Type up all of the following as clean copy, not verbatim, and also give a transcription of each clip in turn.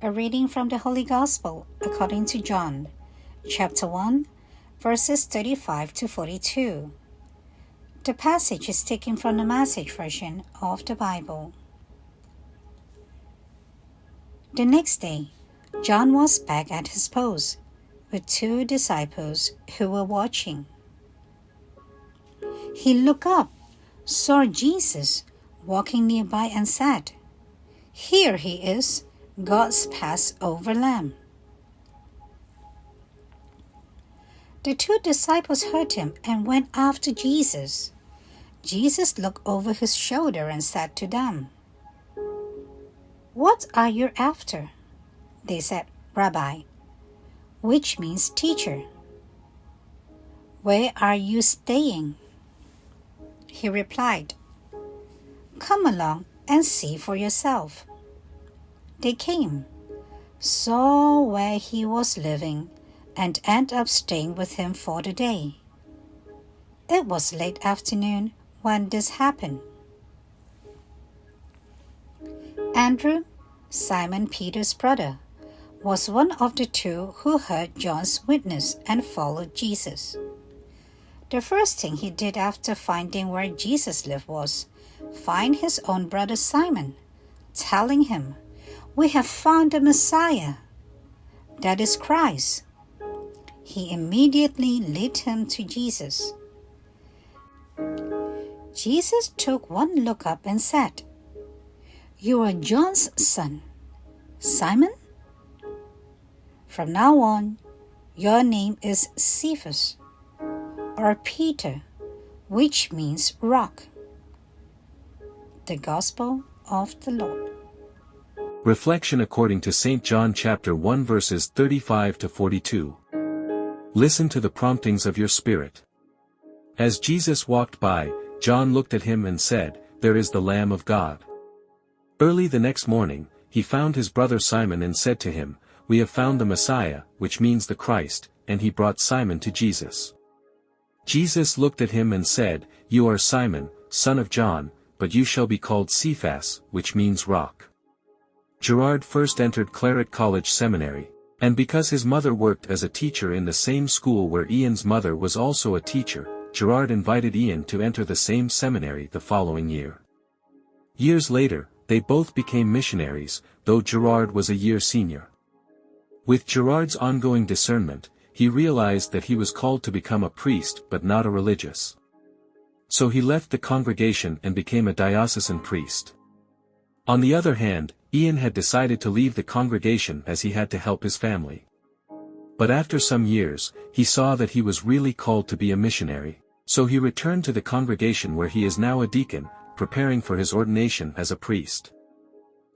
A reading from the Holy Gospel according to John, chapter 1, verses 35 to 42. The passage is taken from the Message version of the Bible. The next day, John was back at his post with two disciples who were watching. He looked up, saw Jesus walking nearby and said, "Here he is, God's Passover lamb." The two disciples heard him and went after Jesus. Jesus looked over his shoulder and said to them, "What are you after?" They said, "Rabbi," which means teacher. "Where are you staying?" He replied, "Come along and see for yourself." They came, saw where he was living, and ended up staying with him for the day. It was late afternoon when this happened. Andrew, Simon Peter's brother, was one of the two who heard John's witness and followed Jesus. The first thing he did after finding where Jesus lived was find his own brother Simon, telling him, "We have found the Messiah," that is Christ. He immediately led him to Jesus. Jesus took one look up and said, "You are John's son, Simon? From now on, your name is Cephas, or Peter, which means rock." The Gospel of the Lord. Reflection according to St. John chapter 1 verses 35 to 42. Listen to the promptings of your spirit. As Jesus walked by, John looked at him and said, "There is the Lamb of God." Early the next morning, he found his brother Simon and said to him, "We have found the Messiah," which means the Christ, and he brought Simon to Jesus. Jesus looked at him and said, "You are Simon, son of John, but you shall be called Cephas, which means rock." Gerard first entered Claret College Seminary, and because his mother worked as a teacher in the same school where Ian's mother was also a teacher, Gerard invited Ian to enter the same seminary the following year. Years later, they both became missionaries, though Gerard was a year senior. With Gerard's ongoing discernment, he realized that he was called to become a priest but not a religious. So he left the congregation and became a diocesan priest. On the other hand, Ian had decided to leave the congregation as he had to help his family. But after some years, he saw that he was really called to be a missionary, so he returned to the congregation where he is now a deacon, preparing for his ordination as a priest.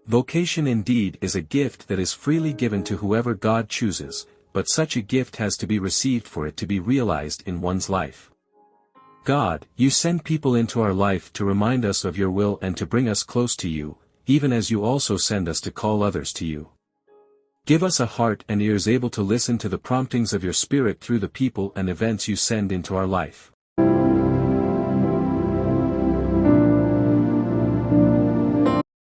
Vocation indeed is a gift that is freely given to whoever God chooses, but such a gift has to be received for it to be realized in one's life. God, you send people into our life to remind us of your will and to bring us close to you, even as you also send us to call others to you. Give us a heart and ears able to listen to the promptings of your Spirit through the people and events you send into our life.